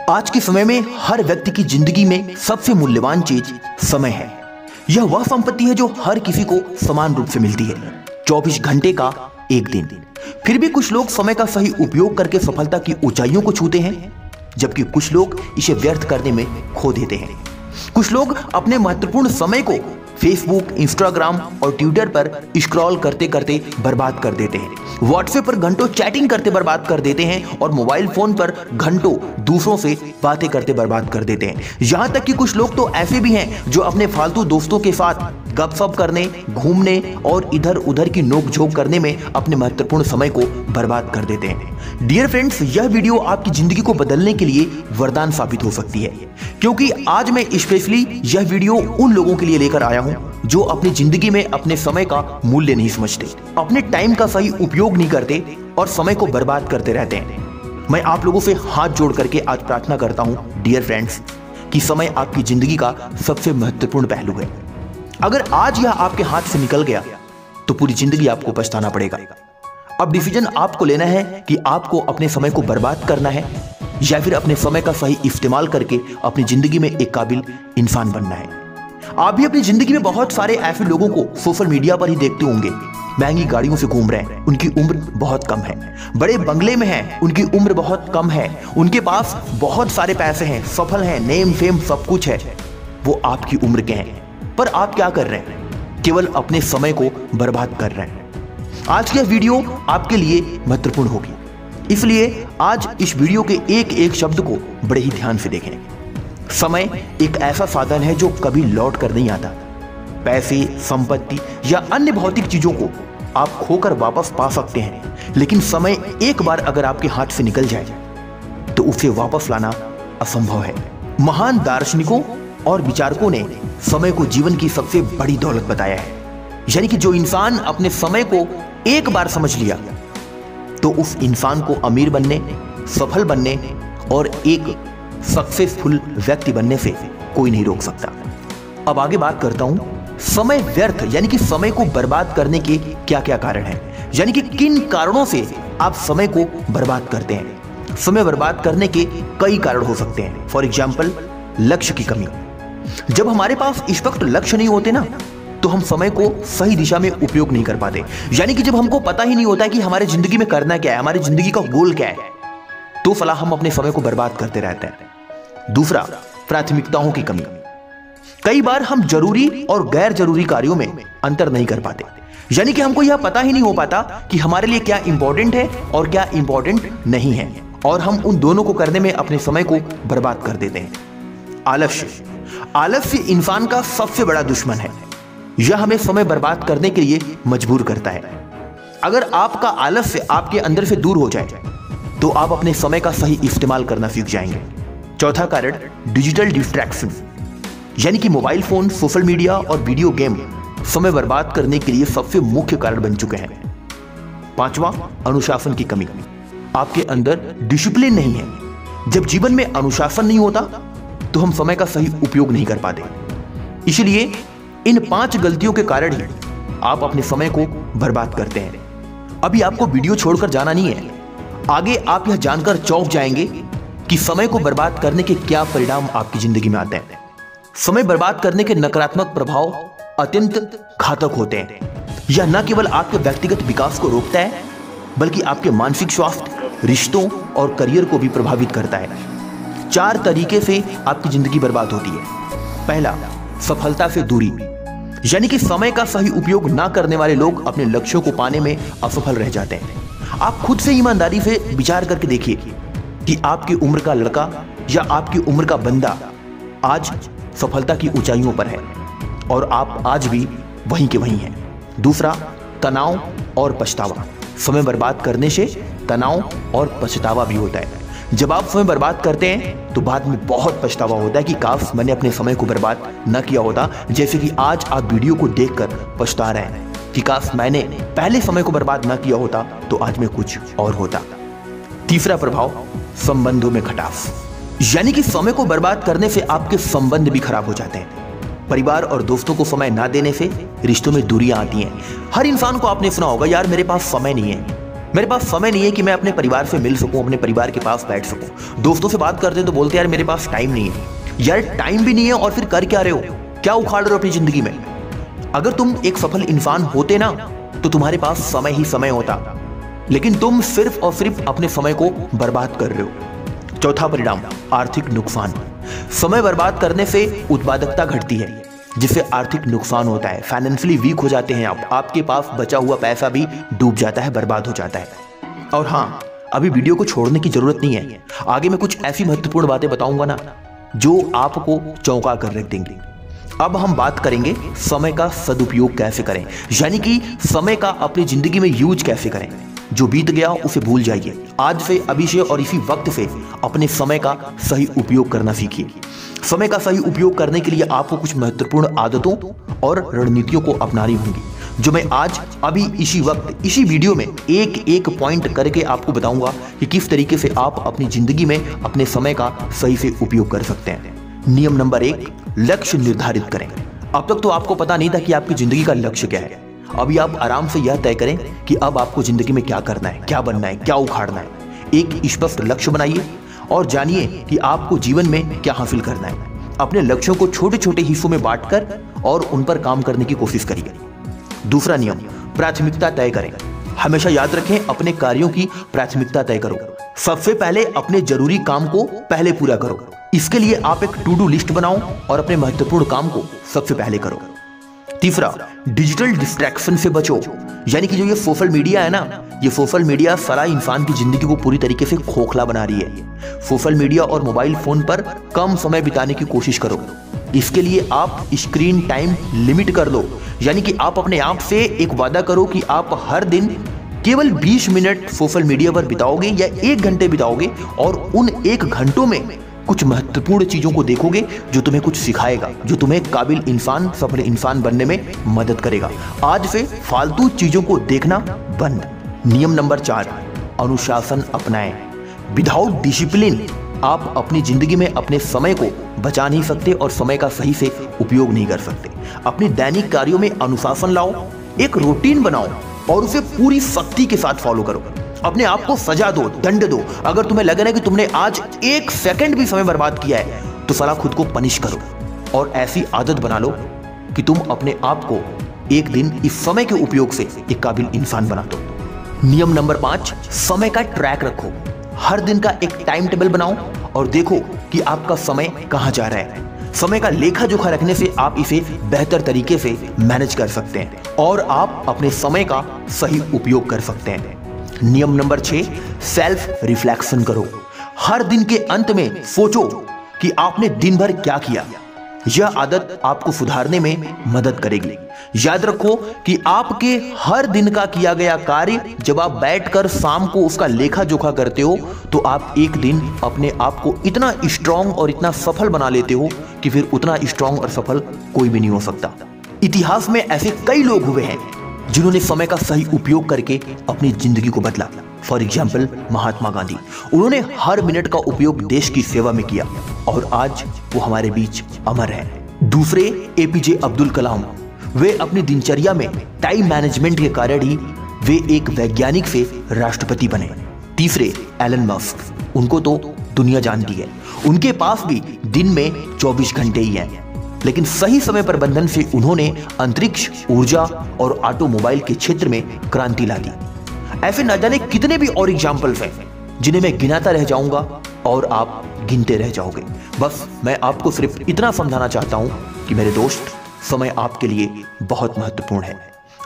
आज के समय में हर व्यक्ति की जिंदगी में सबसे मूल्यवान चीज समय है। यह वह संपत्ति है जो हर किसी को समान रूप से मिलती है, 24 घंटे का एक दिन। फिर भी कुछ लोग समय का सही उपयोग करके सफलता की ऊंचाइयों को छूते हैं, जबकि कुछ लोग इसे व्यर्थ करने में खो देते हैं। कुछ लोग अपने महत्वपूर्ण समय को फेसबुक, इंस्टाग्राम और ट्विटर पर स्क्रॉल करते करते बर्बाद कर देते हैं। व्हाट्सएप पर घंटों चैटिंग करते बर्बाद कर देते हैं और मोबाइल फोन पर घंटों दूसरों से बातें करते बर्बाद कर देते हैं। यहाँ तक कि कुछ लोग तो ऐसे भी हैं जो अपने फालतू दोस्तों के साथ गपशप करने, घूमने और इधर उधर की नोकझोंक करने में अपने महत्वपूर्ण समय को बर्बाद कर देते हैं। डियर फ्रेंड्स, यह वीडियो आपकी जिंदगी को बदलने के लिए वरदान साबित हो सकती है, क्योंकि आज मैं स्पेशली यह वीडियो उन लोगों के लिए लेकर आया हूं जो अपनी जिंदगी में अपने समय का मूल्य नहीं समझते, अपने टाइम का सही उपयोग नहीं करते और समय को बर्बाद करते रहते हैं। मैं आप लोगों से हाथ जोड़ करके आज प्रार्थना करता हूं डियर फ्रेंड्स कि समय आपकी जिंदगी का सबसे महत्वपूर्ण पहलू है। अगर आज यह आपके हाथ से निकल गया तो पूरी जिंदगी आपको पछताना पड़ेगा। अब डिसीजन आपको लेना है कि आपको अपने समय को बर्बाद करना है या फिर अपने समय का सही इस्तेमाल करके अपनी जिंदगी में एक काबिल इंसान बनना है। आप भी अपनी जिंदगी में बहुत सारे ऐसे लोगों को सोशल मीडिया पर ही देखते होंगे, महंगी गाड़ियों से घूम रहे हैं, उनकी उम्र बहुत कम है। बड़े बंगले में हैं, उनकी उम्र बहुत कम है। उनके पास बहुत सारे पैसे हैं, सफल हैं, नेम फेम सब कुछ है, वो आपकी उम्र के हैं। पर आप क्या कर रहे हैं? केवल अपने समय को बर्बाद कर रहे हैं। आज की वीडियो आपके लिए महत्वपूर्ण होगी, इसलिए आज इस वीडियो के एक एक शब्द को बड़े ही ध्यान से देखें। समय एक ऐसा साधन है जो कभी लौट कर नहीं आता। पैसे, संपत्ति या अन्य भौतिक चीजों को आप खोकर वापस पा सकते हैं, लेकिन समय एक बार अगर आपके हाथ से निकल जाए तो उसे वापस लाना असंभव है। महान दार्शनिकों और विचारकों ने समय को जीवन की सबसे बड़ी दौलत बताया है। यानी कि जो इंसान अपने समय को एक बार समझ लिया तो उस इंसान को अमीर बनने, सफल बनने और एक सक्सेसफुल व्यक्ति बनने से कोई नहीं रोक सकता। अब आगे बात करता हूं समय व्यर्थ यानी कि समय को बर्बाद करने के क्या क्या कारण हैं, यानी कि किन कारणों से आप समय को बर्बाद करते हैं। समय बर्बाद करने के कई कारण हो सकते हैं। फॉर एग्जाम्पल, लक्ष्य की कमी। जब हमारे पास इस वक्त लक्ष्य नहीं होते ना, तो हम समय को सही दिशा में उपयोग नहीं कर पाते। यानी कि जब हमको पता ही नहीं होता कि हमारी जिंदगी में करना क्या है, हमारी जिंदगी का गोल क्या है, तो फला हम अपने समय को बर्बाद करते रहते हैं। दूसरा, प्राथमिकताओं की कमी। कई बार हम जरूरी और गैर जरूरी कार्यों में अंतर नहीं कर पाते, यानी कि हमको यह पता ही नहीं हो पाता कि हमारे लिए क्या इंपॉर्टेंट है और क्या इंपॉर्टेंट नहीं है, और हम उन दोनों को करने में अपने समय को बर्बाद कर देते हैं। आलस्य। आलस्य इंसान का सबसे बड़ा दुश्मन है। यह हमें समय बर्बाद करने के लिए मजबूर करता है। अगर आपका आलस्य आपके अंदर से दूर हो जाए तो आप अपने समय का सही इस्तेमाल करना सीख जाएंगे। चौथा कारण, डिजिटल डिस्ट्रैक्शन, यानी कि मोबाइल फोन, सोशल मीडिया और वीडियो गेम समय बर्बाद करने के लिए सबसे मुख्य कारण बन चुके हैं। पांचवा, अनुशासन की कमी। आपके अंदर डिसिप्लिन नहीं है। जब जीवन में अनुशासन नहीं होता तो हम समय का सही उपयोग नहीं कर पाते। इसलिए इन 5 गलतियों के कारण ही आप अपने समय को बर्बाद करते हैं। अभी आपको वीडियो छोड़कर जाना नहीं है। आगे आप यह जानकर चौंक जाएंगे कि समय को बर्बाद करने के क्या परिणाम आपकी जिंदगी में आते हैं। समय बर्बाद करने के नकारात्मक प्रभाव अत्यंत घातक होते हैं। यह न केवल आपके व्यक्तिगत विकास को रोकता है, बल्कि आपके मानसिक स्वास्थ्य, रिश्तों और करियर को भी प्रभावित करता है। 4 तरीके से आपकी जिंदगी बर्बाद होती है। पहला, सफलता से दूरी, यानी कि समय का सही उपयोग ना करने वाले लोग अपने लक्ष्यों को पाने में असफल रह जाते हैं। आप खुद से ईमानदारी से विचार करके देखिए कि आपकी उम्र का लड़का या आपकी उम्र का बंदा आज सफलता की ऊंचाइयों पर है और आप आज भी वहीं के वहीं हैं। दूसरा, तनाव और पछतावा। समय बर्बाद करने से तनाव और पछतावा भी होता है। जब आप समय बर्बाद करते हैं तो बाद में बहुत पछतावा होता है कि काश मैंने अपने समय को बर्बाद न किया होता। जैसे कि आज आप वीडियो को देखकर पछता रहे हैं कि काश मैंने पहले समय को बर्बाद न किया होता तो आज में कुछ और होता। तीसरा प्रभाव, संबंधों में खटाव, यानी कि समय को बर्बाद करने से आपके संबंध भी खराब हो जाते हैं। परिवार और दोस्तों को समय ना देने से रिश्तों में दूरियां आती हैं। हर इंसान को आपने सुना होगा, यार मेरे पास समय नहीं है, मेरे पास समय नहीं है कि मैं अपने परिवार से मिल सकूं, अपने परिवार के पास बैठ सकूं। दोस्तों से बात करते हैं तो बोलते हैं यार मेरे पास टाइम नहीं है। यार टाइम भी नहीं है और फिर कर क्या रहे हो, क्या उखाड़ रहे हो अपनी जिंदगी में? अगर तुम एक सफल इंसान होते ना तो तुम्हारे पास समय ही समय होता, लेकिन तुम सिर्फ और सिर्फ अपने समय को बर्बाद कर रहे हो। चौथा परिणाम, आर्थिक नुकसान। समय बर्बाद करने से उत्पादकता घटती है, जिससे आर्थिक नुकसान होता है। फाइनेंशियली वीक हो जाते हैं आप, आपके पास बचा हुआ पैसा भी डूब जाता है, बर्बाद हो जाता है। और हाँ, अभी वीडियो को छोड़ने की जरूरत नहीं है। आगे मैं कुछ ऐसी महत्वपूर्ण बातें बताऊंगा ना जो आपको चौंका कर रख देंगे। अब हम बात करेंगे समय का सदुपयोग कैसे करें, यानी कि समय का अपनी जिंदगी में यूज कैसे करें। जो बीत गया उसे भूल जाइए। आज से, अभी से और इसी वक्त से अपने समय का सही उपयोग करना सीखिए। समय का सही उपयोग करने के लिए आपको कुछ महत्वपूर्ण आदतों और रणनीतियों को अपनानी होंगी, जो मैं आज अभी इसी वक्त इसी वीडियो में एक एक पॉइंट करके आपको बताऊंगा कि किस तरीके से आप अपनी जिंदगी में अपने समय का सही से उपयोग कर सकते हैं। नियम नंबर 1, लक्ष्य निर्धारित करें। अब तक तो आपको पता नहीं था कि आपकी जिंदगी का लक्ष्य क्या है। अभी आप आराम से यह तय करें कि अब आपको जिंदगी में क्या करना है, क्या बनना है, क्या उखाड़ना है। एक स्पष्ट लक्ष्य बनाइए और जानिए कि आपको जीवन में क्या हासिल करना है। अपने लक्ष्यों को छोटे छोटे हिस्सों में बांटकर और उन पर काम करने की कोशिश करिए। दूसरा नियम, प्राथमिकता तय करें। हमेशा याद रखें, अपने कार्यों की प्राथमिकता तय करो। सबसे पहले अपने जरूरी काम को पहले पूरा करो। इसके लिए आप एक टू डू लिस्ट बनाओ और अपने महत्वपूर्ण काम को सबसे पहले करो। तीसरा, डिजिटल डिस्ट्रैक्शन से बचो। यानी कि जो ये सोशल मीडिया है ना, ये सोशल मीडिया सारा इंसान की जिंदगी को पूरी तरीके से खोखला बना रही है। सोशल मीडिया और मोबाइल फोन पर कम समय बिताने की कोशिश करो। इसके लिए आप स्क्रीन टाइम लिमिट कर लो। यानी कि आप अपने आप से एक वादा करो कि आप हर दिन केवल 20 मिनट सोशल मीडिया पर बिताओगे या 1 घंटे बिताओगे और उन 1 घंटों में कुछ महत्वपूर्ण चीजों को देखोगे जो तुम्हें कुछ सिखाएगा, जो तुम्हें काबिल इंसान, सफल इंसान बनने में मदद करेगा। आज से फालतू चीजों को देखना बंद। नियम नंबर 4, अनुशासन अपनाएं। विदाउट डिसिप्लिन आप अपनी जिंदगी में अपने समय को बचा नहीं सकते और समय का सही से उपयोग नहीं कर सकते। अपने दैनिक कार्यों में अनुशासन लाओ, एक रूटीन बनाओ और उसे पूरी सख्ती के साथ फॉलो करो। अपने आप को सजा दो, दंड दो। अगर तुम्हें लगे ना कि तुमने आज 1 सेकंड भी समय बर्बाद किया है तो साला खुद को पनिश करो और ऐसी आदत बना लो कि तुम अपने आप को एक दिन इस समय के उपयोग से एक काबिल इंसान बना दो। नियम नंबर 5, समय का ट्रैक रखो। हर दिन का एक टाइम टेबल बनाओ और देखो कि आपका समय कहां जा रहा है। समय का लेखा जोखा रखने से आप इसे बेहतर तरीके से मैनेज कर सकते हैं और आप अपने समय का सही उपयोग कर सकते हैं। नियम नंबर 6, सेल्फ रिफ्लेक्शन करो। हर दिन के अंत में सोचो कि आपने दिन भर क्या किया। यह आदत आपको सुधारने में मदद करेगी। याद रखो कि आपके हर दिन का किया गया कार्य जब आप बैठकर शाम को उसका लेखा जोखा करते हो तो आप एक दिन अपने आप को इतना स्ट्रांग और इतना सफल बना लेते हो कि फिर उतना स्ट्रांग और सफल कोई भी नहीं हो सकता। इतिहास में ऐसे कई लोग हुए हैं जिन्होंने समय का सही उपयोग करके अपनी जिंदगी को बदला। For example, Mahatma Gandhi. उन्होंने हर मिनट का उपयोग देश की सेवा में किया और आज वो हमारे बीच अमर है। दूसरे, एपीजे अब्दुल कलाम। वे अपनी दिनचर्या में टाइम मैनेजमेंट के कारण ही वे एक वैज्ञानिक से राष्ट्रपति बने। तीसरे, एलन मस्क। उनको तो दुनिया जानती है। उनके पास भी दिन में 24 घंटे ही हैं, लेकिन सही समय प्रबंधन से उन्होंने अंतरिक्ष, ऊर्जा और ऑटोमोबाइल के क्षेत्र में क्रांति ला दी। ऐसे न जाने कितने भी और एग्जाम्पल्स हैं जिन्हें मैं गिनाता रह जाऊंगा और आप गिनते रह जाओगे। बस मैं आपको सिर्फ इतना समझाना चाहता हूं कि मेरे दोस्त, समय आपके लिए बहुत महत्वपूर्ण है।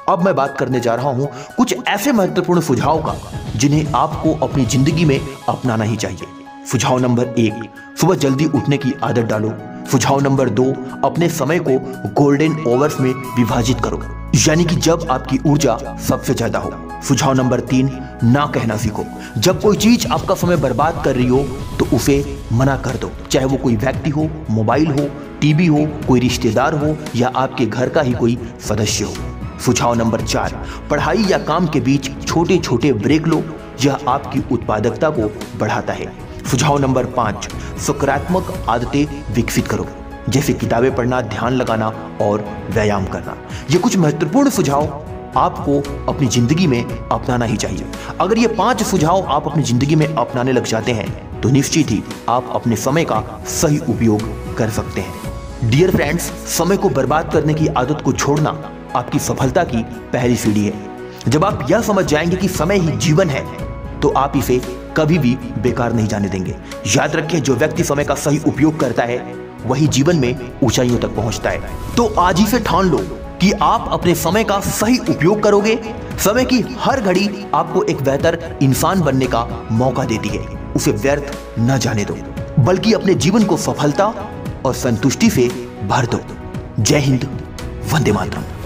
अब मैं बात करने जा रहा हूं कुछ ऐसे महत्वपूर्ण सुझाव का जिन्हें आपको अपनी जिंदगी में अपनाना ही चाहिए। सुझाव नंबर 1, सुबह जल्दी उठने की आदत डालो। सुझाव नंबर 2, अपने समय को गोल्डन आवर्स में विभाजित करो, यानी कि जब आपकी ऊर्जा सबसे ज्यादा हो। सुझाव नंबर 3, ना कहना सीखो। जब कोई चीज आपका समय बर्बाद कर रही हो तो उसे मना कर दो, चाहे वो कोई व्यक्ति हो, मोबाइल हो, टीवी हो, कोई रिश्तेदार हो या आपके घर का ही कोई सदस्य हो। सुझाव नंबर 4, पढ़ाई या काम के बीच छोटे छोटे ब्रेक लो, यह आपकी उत्पादकता को बढ़ाता है। सुझाव नंबर 5, सकारात्मक आदतें विकसित करो, जैसे किताबें पढ़ना, ध्यान लगाना और व्यायाम करना। ये कुछ महत्वपूर्ण सुझाव आपको अपनी जिंदगी में अपनाना ही चाहिए। अगर ये 5 सुझाव आप अपनी जिंदगी में अपनाने लग जाते हैं तो निश्चित ही आप अपने समय का सही उपयोग कर सकते हैं। डियर फ्रेंड्स, समय को बर्बाद करने की आदत को छोड़ना आपकी सफलता की पहली सीढ़ी है। जब आप यह समझ जाएंगे कि समय ही जीवन है तो आप इसे कभी भी बेकार नहीं जाने देंगे। याद रखिए, जो व्यक्ति समय का सही उपयोग करता है वही जीवन में ऊंचाइयों तक पहुंचता है। तो आज ही से ठान लो कि आप अपने समय का सही उपयोग करोगे। समय की हर घड़ी आपको एक बेहतर इंसान बनने का मौका देती है। उसे व्यर्थ न जाने दो, बल्कि अपने जीवन को सफलता और संतुष्टि से भर दो। जय हिंद, वंदे मातरम।